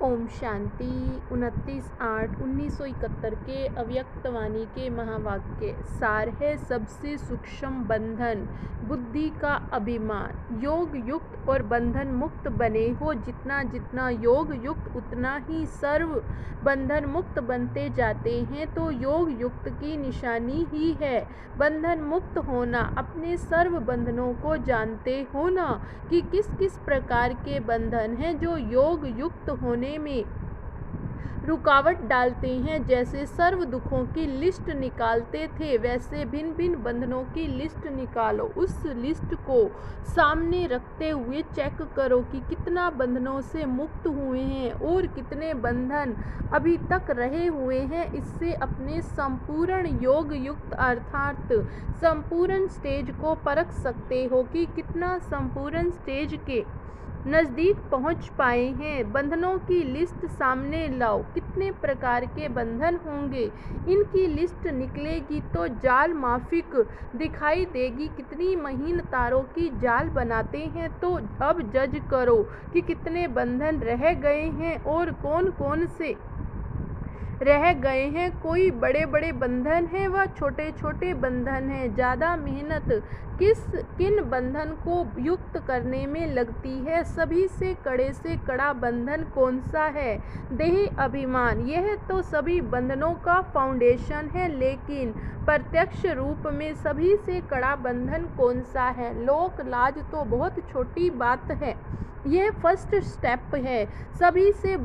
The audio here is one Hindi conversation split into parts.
ओम शांति। 29/8/1971 के अव्यक्तवाणी के महावाक्य सार है। सबसे सूक्ष्म बंधन बुद्धि का अभिमान। योग युक्त और बंधन मुक्त बने हो। जितना जितना योग युक्त उतना ही सर्व बंधन मुक्त बनते जाते हैं। तो योग युक्त की निशानी ही है बंधन मुक्त होना। अपने सर्व बंधनों को जानते हो ना कि किस किस प्रकार के बंधन हैं जो योग युक्त होने में रुकावट डालते हैं। जैसे सर्व दुखों की लिस्ट निकालते थे वैसे भिन्न भिन्न बंधनों की लिस्ट निकालो। उस लिस्ट को सामने रखते हुए चेक करो कि कितना बंधनों से मुक्त हुए हैं और कितने बंधन अभी तक रहे हुए हैं। इससे अपने संपूर्ण योग युक्त अर्थात संपूर्ण स्टेज को परख सकते हो कि कितना संपूर्ण स्टेज के नज़दीक पहुंच पाए हैं। बंधनों की लिस्ट सामने लाओ। कितने प्रकार के बंधन होंगे इनकी लिस्ट निकलेगी तो जाल माफिक दिखाई देगी। कितनी महीन तारों की जाल बनाते हैं। तो अब जज करो कि कितने बंधन रह गए हैं और कौन कौन से रह गए हैं। कोई बड़े बड़े बंधन हैं व छोटे छोटे बंधन हैं। ज़्यादा मेहनत किन बंधन को युक्त करने में लगती है। सभी से कड़ा बंधन कौन सा है? देह अभिमान। यह तो सभी बंधनों का फाउंडेशन है। लेकिन प्रत्यक्ष रूप में सभी से कड़ा बंधन कौन सा है? लोक लाज तो बहुत छोटी बात है। यह फर्स्ट स्टेप है। सभी से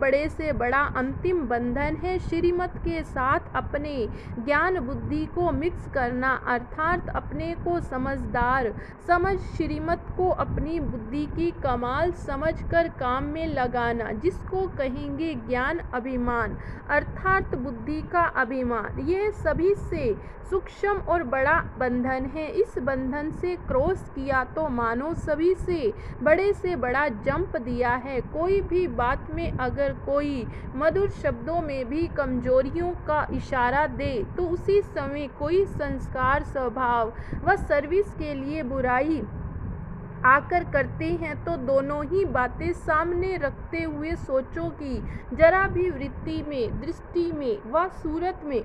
बड़ा अंतिम बंधन है श्रीमत के साथ अपने ज्ञान बुद्धि को मिक्स करना अर्थात अपने को समझदार समझ श्रीमत को अपनी बुद्धि की कमाल समझकर काम में लगाना। जिसको कहेंगे ज्ञान अभिमान अर्थात बुद्धि का अभिमान। यह सभी से सूक्ष्म और बड़ा बंधन है। इस बंधन से क्रॉस किया तो मानो सभी से बड़ा जंप दिया है। कोई भी बात में अगर कोई मधुर शब्दों में भी कमजोरियों का इशारा दे तो उसी समय कोई संस्कार स्वभाव व सर्विस के लिए बुराई आकर करते हैं। तो दोनों ही बातें सामने रखते हुए सोचो कि जरा भी वृत्ति में दृष्टि में व सूरत में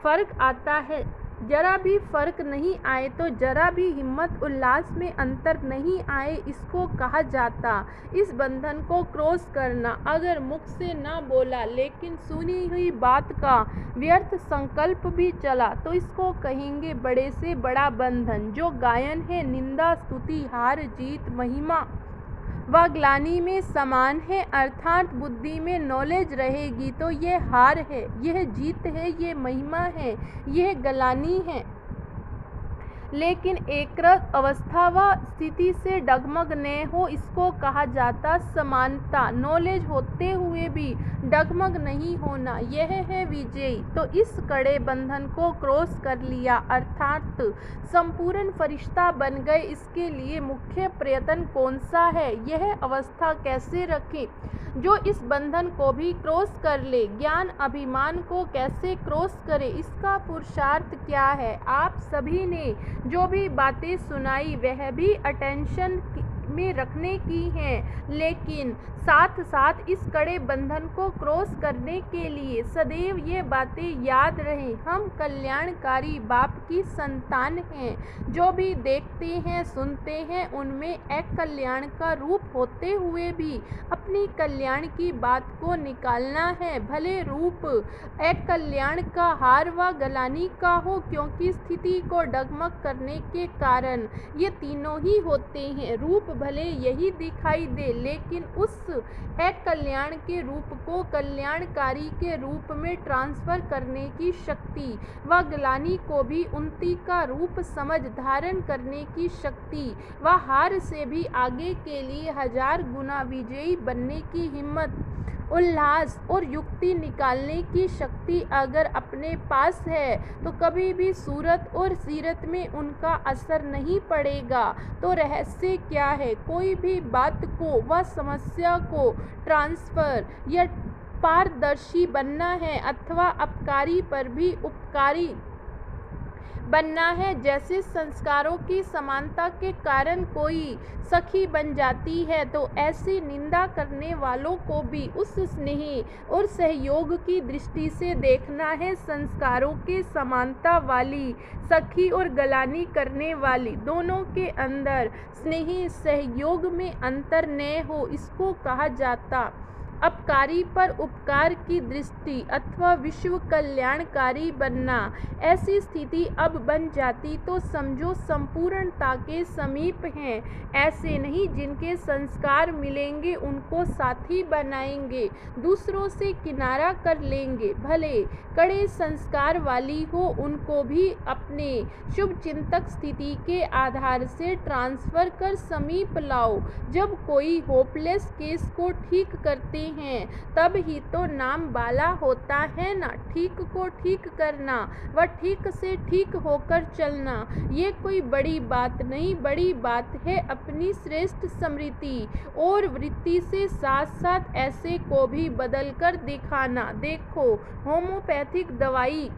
फर्क आता है। जरा भी फर्क नहीं आए तो जरा भी हिम्मत उल्लास में अंतर नहीं आए इसको कहा जाता इस बंधन को क्रॉस करना। अगर मुख से ना बोला लेकिन सुनी हुई बात का व्यर्थ संकल्प भी चला तो इसको कहेंगे बड़े से बड़ा बंधन। जो गायन है निंदा स्तुति हार जीत महिमा व ग्लानि में समान है अर्थात बुद्धि में नॉलेज रहेगी तो यह हार है यह जीत है यह महिमा है यह ग्लानि है। लेकिन एकरस अवस्था व स्थिति से डगमग न हो इसको कहा जाता समानता। नॉलेज होते हुए भी डगमग नहीं होना यह है विजयी। तो इस कड़े बंधन को क्रॉस कर लिया अर्थात संपूर्ण फरिश्ता बन गए। इसके लिए मुख्य प्रयत्न कौन सा है? यह अवस्था कैसे रखें जो इस बंधन को भी क्रॉस कर ले? ज्ञान अभिमान को कैसे क्रॉस करे? इसका पुरुषार्थ क्या है? आप सभी ने जो भी बातें सुनाई वह भी अटेंशन में रखने की हैं। लेकिन साथ साथ इस कड़े बंधन को क्रॉस करने के लिए सदैव ये बातें याद रहें। हम कल्याणकारी बाप की संतान हैं। जो भी देखते हैं सुनते हैं उनमें एक कल्याण का रूप होते हुए भी अपनी कल्याण की बात को निकालना है। भले रूप एक कल्याण का हार व ग्लानि का हो क्योंकि स्थिति को डगमग करने के कारण ये तीनों ही होते हैं। रूप भले यही दिखाई दे लेकिन उस एक कल्याण के रूप को कल्याणकारी के रूप में ट्रांसफर करने की शक्ति व ग्लानि को भी उन्नति का रूप समझ धारण करने की शक्ति व हार से भी आगे के लिए 1000 गुना विजयी बनने की हिम्मत उल्लास और युक्ति निकालने की शक्ति अगर अपने पास है तो कभी भी सूरत और सीरत में उनका असर नहीं पड़ेगा। तो रहस्य क्या है? कोई भी बात को व समस्या को ट्रांसफर या पारदर्शी बनना है अथवा अपकारी पर भी उपकारी बनना है। जैसे संस्कारों की समानता के कारण कोई सखी बन जाती है, तो ऐसी निंदा करने वालों को भी उस स्नेह और सहयोग की दृष्टि से देखना है। संस्कारों के समानता वाली सखी और गलानी करने वाली दोनों के अंदर स्नेह सहयोग में अंतर न हो, इसको कहा जाता अपकारी पर उपकार की दृष्टि अथवा विश्व कल्याणकारी बनना। ऐसी स्थिति अब बन जाती तो समझो संपूर्णता के समीप हैं। ऐसे नहीं जिनके संस्कार मिलेंगे उनको साथी बनाएंगे, दूसरों से किनारा कर लेंगे। भले कड़े संस्कार वाली हो, उनको भी अपने शुभ चिंतक स्थिति के आधार से ट्रांसफर कर समीप लाओ। जब कोई होपलेस केस को ठीक करते हैं तब ही तो नाम बाला होता है ना। ठीक को ठीक करना व ठीक से ठीक होकर चलना, ये कोई बड़ी बात नहीं। बड़ी बात है अपनी श्रेष्ठ स्मृति और वृत्ति से साथ साथ ऐसे को भी बदल कर दिखाना। देखो होम्योपैथिक दवाई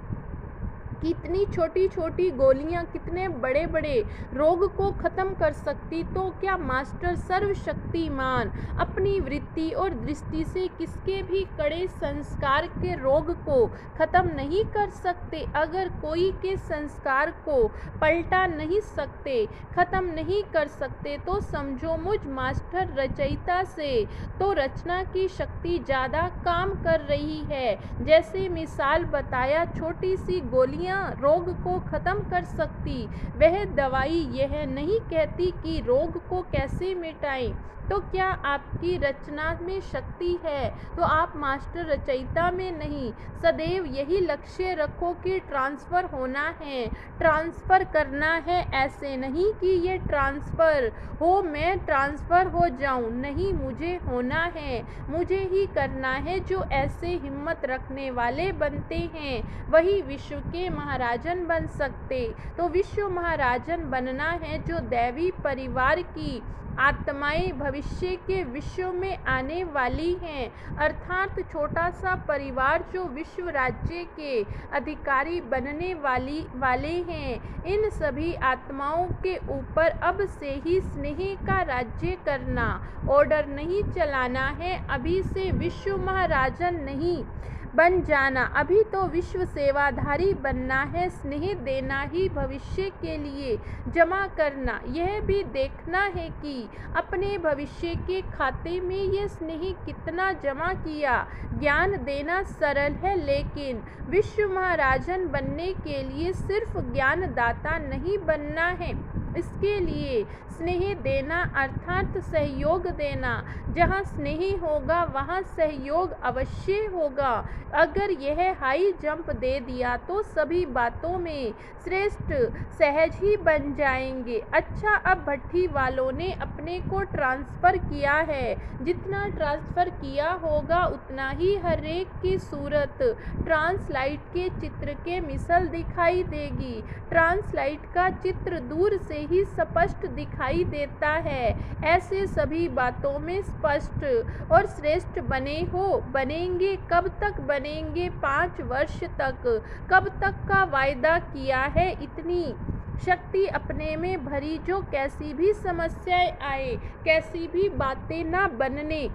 कितनी छोटी छोटी गोलियां कितने बड़े बड़े रोग को खत्म कर सकती, तो क्या मास्टर सर्वशक्तिमान अपनी वृत्ति और दृष्टि से किसके भी कड़े संस्कार के रोग को खत्म नहीं कर सकते? अगर कोई के संस्कार को पलटा नहीं सकते, खत्म नहीं कर सकते, तो समझो मुझ मास्टर रचयिता से तो रचना की शक्ति ज़्यादा काम कर रही है। जैसे मिसाल बताया, छोटी सी गोलियां रोग को खत्म कर सकती, वह दवाई यह नहीं कहती कि रोग को कैसे मिटाएं। तो क्या आपकी रचना में शक्ति है तो आप मास्टर रचयिता में नहीं। सदैव यही लक्ष्य रखो कि ट्रांसफ़र होना है, ट्रांसफ़र करना है। ऐसे नहीं कि ये ट्रांसफ़र हो, मैं ट्रांसफ़र हो जाऊं। नहीं, मुझे होना है, मुझे ही करना है। जो ऐसे हिम्मत रखने वाले बनते हैं वही विश्व के महाराजन बन सकते। तो विश्व महाराजन बनना है जो दैवी परिवार की आत्माएं भविष्य के विश्व में आने वाली हैं, अर्थात छोटा सा परिवार जो विश्व राज्य के अधिकारी बनने वाले हैं। इन सभी आत्माओं के ऊपर अब से ही स्नेह का राज्य करना, ऑर्डर नहीं चलाना है। अभी से विश्व महाराजन नहीं बन जाना, अभी तो विश्व सेवाधारी बनना है। स्नेह देना ही भविष्य के लिए जमा करना, यह भी देखना है कि अपने भविष्य के खाते में ये स्नेह कितना जमा किया। ज्ञान देना सरल है, लेकिन विश्व महाराजन बनने के लिए सिर्फ ज्ञानदाता नहीं बनना है। इसके लिए स्नेह देना अर्थात सहयोग देना। जहाँ स्नेह होगा वहाँ सहयोग अवश्य होगा। अगर यह हाई जंप दे दिया तो सभी बातों में श्रेष्ठ सहज ही बन जाएंगे। अच्छा, अब भट्टी वालों ने अपने को ट्रांसफ़र किया है, जितना ट्रांसफ़र किया होगा उतना ही हर एक की सूरत ट्रांसलाइट के चित्र के मिसल दिखाई देगी। ट्रांसलाइट का चित्र दूर से ही स्पष्ट दिखाई देता है। ऐसे सभी बातों में स्पष्ट और श्रेष्ठ बनेंगे। कब तक बनेंगे? 5 वर्ष तक। कब तक का वायदा किया है? इतनी शक्ति अपने में भरी जो कैसी भी समस्याएं आए, कैसी भी बातें ना बनने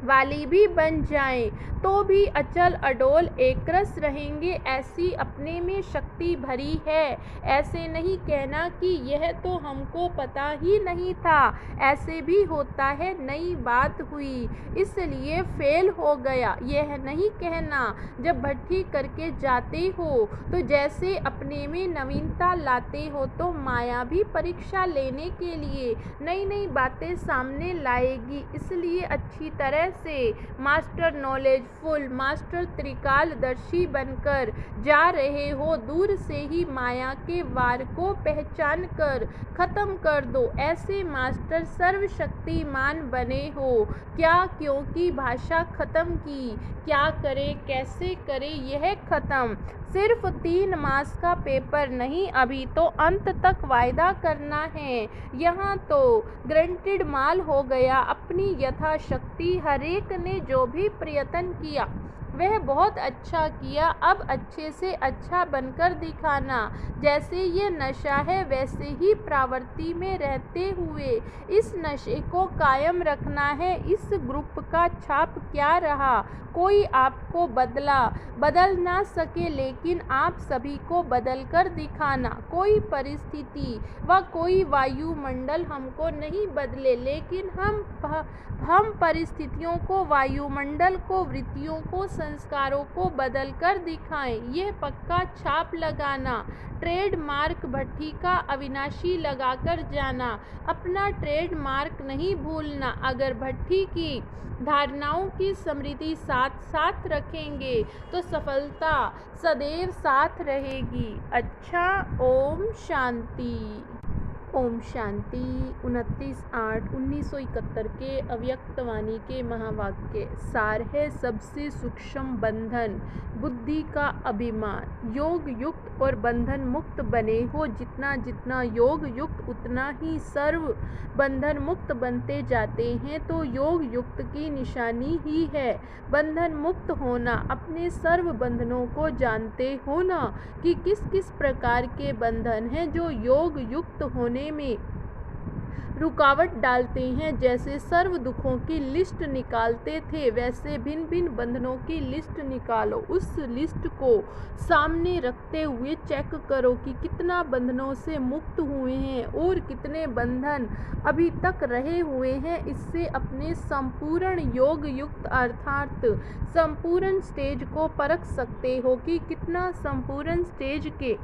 वाली भी बन जाएं, तो भी अचल अडोल एकरस रहेंगे। ऐसी अपने में शक्ति भरी है। ऐसे नहीं कहना कि यह तो हमको पता ही नहीं था, ऐसे भी होता है, नई बात हुई इसलिए फेल हो गया। यह नहीं कहना। जब भट्टी करके जाते हो तो जैसे अपने में नवीनता लाते हो, तो माया भी परीक्षा लेने के लिए नई नई बातें सामने लाएगी। इसलिए अच्छी तरह से मास्टर नॉलेजफुल, मास्टर त्रिकालदर्शी बनकर जा रहे हो। दूर से ही माया के वार को पहचान कर खत्म कर दो। ऐसे मास्टर सर्वशक्तिमान बने हो। क्या? क्योंकि भाषा खत्म की। क्या करे, कैसे करे, यह खत्म। सिर्फ 3 मास का पेपर नहीं, अभी तो अंत तक वायदा करना है। यहाँ तो ग्रंटेड माल हो गया। अपनी यथाशक्ति हरेक ने जो भी प्रयत्न किया वह बहुत अच्छा किया, अब अच्छे से अच्छा बनकर दिखाना। जैसे ये नशा है वैसे ही प्रवृत्ति में रहते हुए इस नशे को कायम रखना है। इस ग्रुप का छाप क्या रहा, कोई आपको बदल ना सके, लेकिन आप सभी को बदल कर दिखाना। कोई परिस्थिति व कोई वायुमंडल हमको नहीं बदले, लेकिन हम परिस्थितियों को, वायुमंडल को, वृत्तियों को, संस्कारों को बदल कर दिखाएं। यह पक्का छाप लगाना। ट्रेड मार्क भट्टी का अविनाशी लगाकर जाना। अपना ट्रेड मार्क नहीं भूलना। अगर भट्टी की धारणाओं की समृद्धि साथ साथ रखेंगे तो सफलता सदैव साथ रहेगी। अच्छा, ओम शांति। ओम शांति। 29/8/1971 के अव्यक्तवाणी के महावाक्य सार है सबसे सूक्ष्म बंधन बुद्धि का अभिमान। योग युक्त और बंधन मुक्त बने हो जितना जितना योग युक्त उतना ही सर्व बंधन मुक्त बनते जाते हैं, तो योग युक्त की निशानी ही है बंधन मुक्त होना। अपने सर्व बंधनों को जानते हो ना कि किस किस प्रकार के बंधन हैं जो योग युक्त होने में रुकावट डालते हैं। जैसे सर्व दुखों की लिस्ट निकालते थे, वैसे भिन्न भिन्न बंधनों की लिस्ट निकालो। उस लिस्ट को सामने रखते हुए चेक करो कि कितना बंधनों से मुक्त हुए हैं और कितने बंधन अभी तक रहे हुए हैं। इससे अपने संपूर्ण योग युक्त अर्थात संपूर्ण स्टेज को परख सकते हो कि कितना संपूर्ण स्टेज के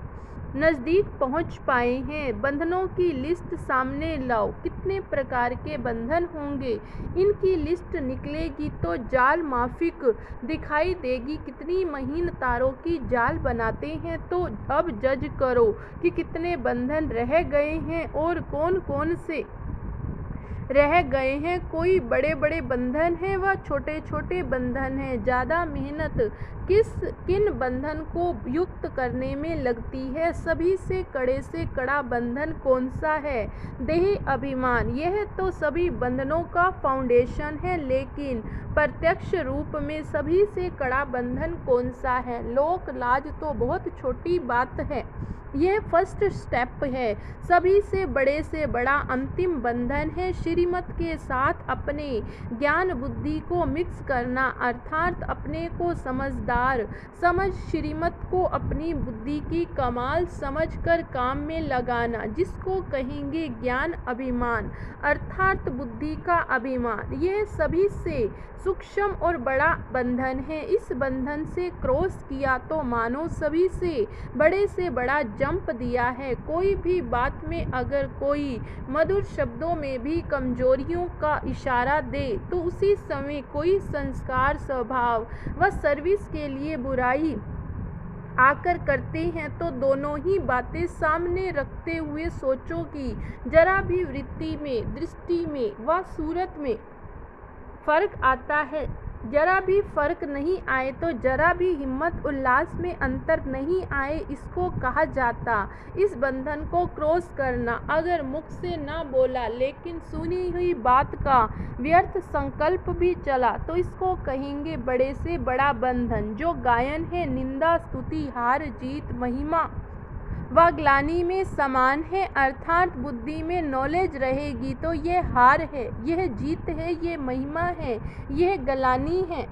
नज़दीक पहुंच पाए हैं। बंधनों की लिस्ट सामने लाओ। कितने प्रकार के बंधन होंगे, इनकी लिस्ट निकलेगी तो जाल माफिक दिखाई देगी। कितनी महीन तारों की जाल बनाते हैं, तो अब जज करो कि कितने बंधन रह गए हैं और कौन कौन से रह गए हैं। कोई बड़े बड़े बंधन हैं व छोटे छोटे बंधन हैं। ज़्यादा मेहनत किन बंधन को युक्त करने में लगती है? सभी से कड़ा बंधन कौन सा है? देह अभिमान। यह तो सभी बंधनों का फाउंडेशन है, लेकिन प्रत्यक्ष रूप में सभी से कड़ा बंधन कौन सा है? लोक लाज तो बहुत छोटी बात है, यह फर्स्ट स्टेप है। सभी से बड़ा अंतिम बंधन है श्रीमत के साथ अपने ज्ञान बुद्धि को मिक्स करना, अर्थात अपने को समझदार समझ श्रीमत को अपनी बुद्धि की कमाल समझकर काम में लगाना, जिसको कहेंगे ज्ञान अभिमान अर्थात बुद्धि का अभिमान। यह सभी से सूक्ष्म और बड़ा बंधन है। इस बंधन से क्रॉस किया तो मानो सभी से बड़ा जंप दिया है। कोई भी बात में अगर कोई मधुर शब्दों में भी कमजोरियों का इशारा दे, तो उसी समय कोई संस्कार, स्वभाव व सर्विस के लिए बुराई आकर करते हैं, तो दोनों ही बातें सामने रखते हुए सोचो कि जरा भी वृत्ति में, दृष्टि में व सूरत में फर्क आता है। जरा भी फर्क नहीं आए तो जरा भी हिम्मत उल्लास में अंतर नहीं आए, इसको कहा जाता इस बंधन को क्रॉस करना। अगर मुख से ना बोला लेकिन सुनी हुई बात का व्यर्थ संकल्प भी चला, तो इसको कहेंगे बड़े से बड़ा बंधन। जो गायन है निंदा स्तुति हार जीत महिमा व ग्लानि में समान है, अर्थात बुद्धि में नॉलेज रहेगी तो यह हार है, यह जीत है, यह महिमा है, यह ग्लानि है।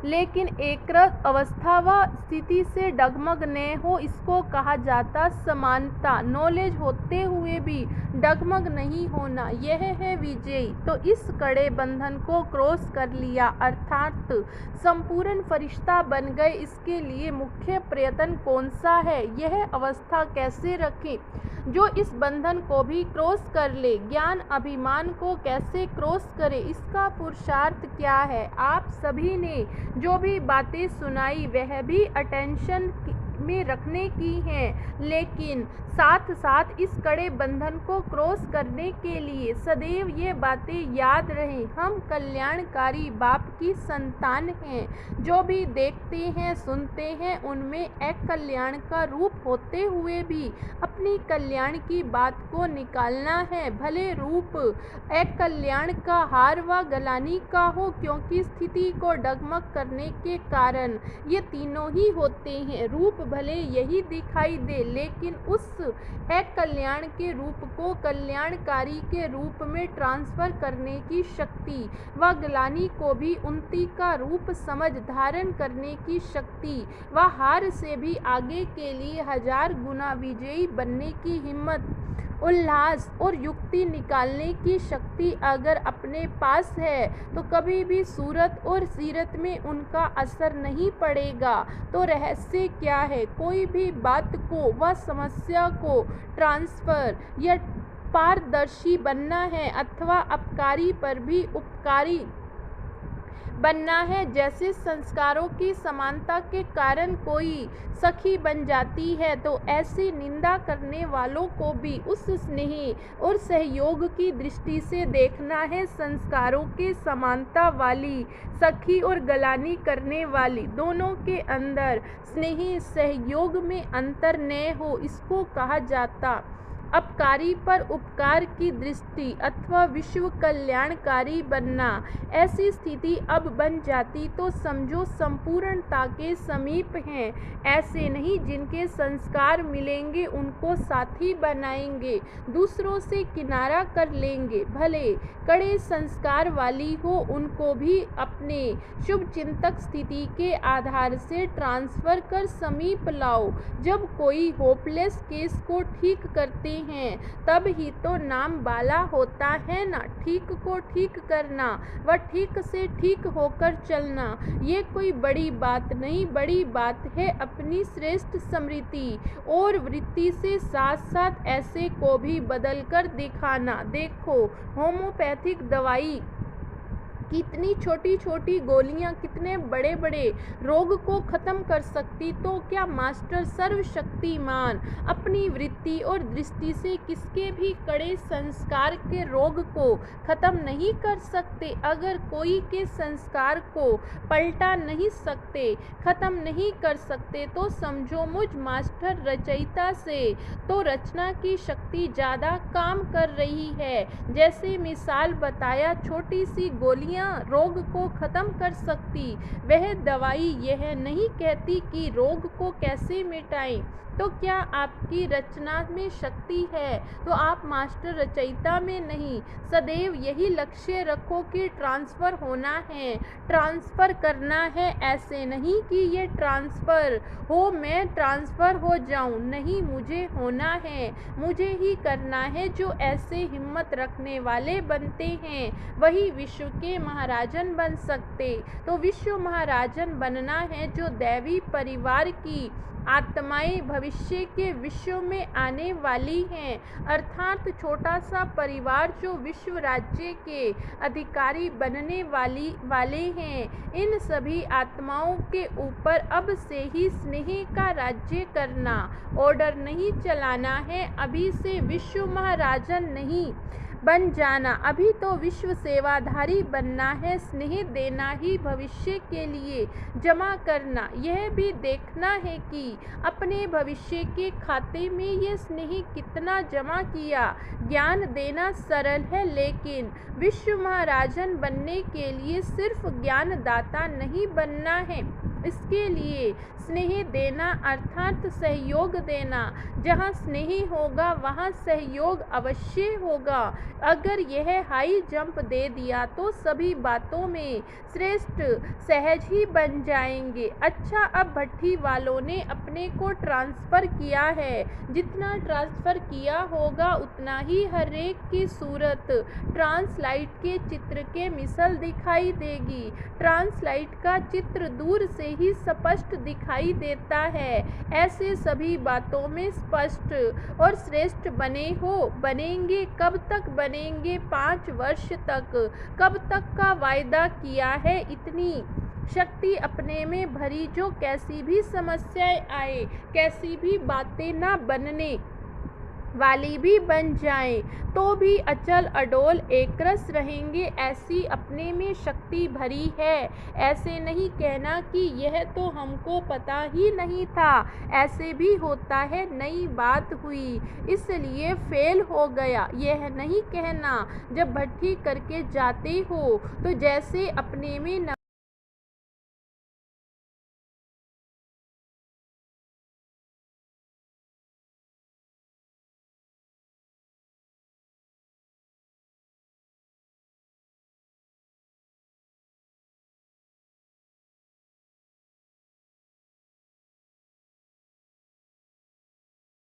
लेकिन एकरस अवस्था व स्थिति से डगमग न हो, इसको कहा जाता समानता। नॉलेज होते हुए भी डगमग नहीं होना, यह है विजयी। तो इस कड़े बंधन को क्रॉस कर लिया, अर्थात संपूर्ण फरिश्ता बन गए। इसके लिए मुख्य प्रयत्न कौन सा है? यह अवस्था कैसे रखें जो इस बंधन को भी क्रॉस कर ले? ज्ञान अभिमान को कैसे क्रॉस करे, इसका पुरुषार्थ क्या है? आप सभी ने जो भी बातें सुनाई वह भी अटेंशन में रखने की हैं, लेकिन साथ साथ इस कड़े बंधन को क्रॉस करने के लिए सदैव ये बातें याद रहें, हम कल्याणकारी बाप की संतान हैं। जो भी देखते हैं सुनते हैं उनमें एक कल्याण का रूप होते हुए भी अपनी कल्याण की बात को निकालना है, भले रूप एक कल्याण का हार व गलानी का हो, क्योंकि स्थिति को डगमग करने के कारण ये तीनों ही होते हैं। रूप भले यही दिखाई दे, लेकिन उस एक कल्याण के रूप को कल्याणकारी के रूप में ट्रांसफर करने की शक्ति व ग्लानि को भी उन्नति का रूप समझ धारण करने की शक्ति व हार से भी आगे के लिए 1000 गुना विजयी बनने की हिम्मत, उल्लास और युक्ति निकालने की शक्ति अगर अपने पास है तो कभी भी सूरत और सीरत में उनका असर नहीं पड़ेगा। तो रहस्य क्या है? कोई भी बात को व समस्या को ट्रांसफर या पारदर्शी बनना है अथवा अपकारी पर भी उपकारी बनना है। जैसे संस्कारों की समानता के कारण कोई सखी बन जाती है, तो ऐसी निंदा करने वालों को भी उस स्नेह और सहयोग की दृष्टि से देखना है। संस्कारों के समानता वाली सखी और गलानी करने वाली दोनों के अंदर स्नेह सहयोग में अंतर न हो, इसको कहा जाता अपकारी पर उपकार की दृष्टि अथवा विश्व कल्याणकारी बनना। ऐसी स्थिति अब बन जाती तो समझो संपूर्णता के समीप हैं। ऐसे नहीं जिनके संस्कार मिलेंगे उनको साथी बनाएंगे, दूसरों से किनारा कर लेंगे, भले कड़े संस्कार वाली हो उनको भी अपने शुभ चिंतक स्थिति के आधार से ट्रांसफर कर समीप लाओ। जब कोई होपलेस केस को ठीक करते हैं तब ही तो नाम बाला होता है ना। ठीक को ठीक करना व ठीक से ठीक होकर चलना ये कोई बड़ी बात नहीं, बड़ी बात है अपनी श्रेष्ठ स्मृति और वृत्ति से साथ साथ ऐसे को भी बदल कर दिखाना। देखो होम्योपैथिक दवाई कितनी छोटी छोटी गोलियां कितने बड़े बड़े रोग को खत्म कर सकती, तो क्या मास्टर सर्वशक्तिमान अपनी वृत्ति और दृष्टि से किसके भी कड़े संस्कार के रोग को खत्म नहीं कर सकते? अगर कोई के संस्कार को पलटा नहीं सकते, खत्म नहीं कर सकते, तो समझो मुझ मास्टर रचयिता से तो रचना की शक्ति ज़्यादा काम कर रही है। जैसे मिसाल बताया, छोटी सी गोलियां रोग को खत्म कर सकती, वह दवाई यह नहीं कहती कि रोग को कैसे मिटाएं। तो क्या आपकी रचना में शक्ति है तो आप मास्टर रचयिता में नहीं। सदैव यही लक्ष्य रखो कि ट्रांसफ़र होना है, ट्रांसफ़र करना है। ऐसे नहीं कि ये ट्रांसफ़र हो मैं ट्रांसफ़र हो जाऊं, नहीं, मुझे होना है, मुझे ही करना है। जो ऐसे हिम्मत रखने वाले बनते हैं वही विश्व के महाराजन बन सकते। तो विश्व महाराजन बनना है जो दैवी परिवार की आत्माएं भविष्य के विश्व में आने वाली हैं, अर्थात छोटा सा परिवार जो विश्व राज्य के अधिकारी बनने वाले हैं। इन सभी आत्माओं के ऊपर अब से ही स्नेह का राज्य करना, ऑर्डर नहीं चलाना है। अभी से विश्व महाराजन नहीं बन जाना, अभी तो विश्व सेवाधारी बनना है। स्नेह देना ही भविष्य के लिए जमा करना, यह भी देखना है कि अपने भविष्य के खाते में ये स्नेह कितना जमा किया। ज्ञान देना सरल है, लेकिन विश्व महाराजन बनने के लिए सिर्फ ज्ञानदाता नहीं बनना है, इसके लिए स्नेह देना अर्थात सहयोग देना। जहाँ स्नेह होगा वहाँ सहयोग अवश्य होगा। अगर यह हाई जंप दे दिया तो सभी बातों में श्रेष्ठ सहज ही बन जाएंगे। अच्छा, अब भट्टी वालों ने अपने को ट्रांसफ़र किया है, जितना ट्रांसफ़र किया होगा उतना ही हर एक की सूरत ट्रांसलाइट के चित्र के मिसल दिखाई देगी। ट्रांसलाइट का चित्र दूर से ही स्पष्ट दिखाई देता है। ऐसे सभी बातों में स्पष्ट और श्रेष्ठ बनेंगे। कब तक बनेंगे? 5 वर्ष तक। कब तक का वायदा किया है? इतनी शक्ति अपने में भरी जो कैसी भी समस्याएं आए, कैसी भी बातें ना बनने वाली भी बन जाएं, तो भी अचल अडोल एकरस रहेंगे, ऐसी अपने में शक्ति भरी है। ऐसे नहीं कहना कि यह तो हमको पता ही नहीं था, ऐसे भी होता है नई बात हुई इसलिए फेल हो गया। यह नहीं कहना जब भट्ठी करके जाते हो तो जैसे अपने में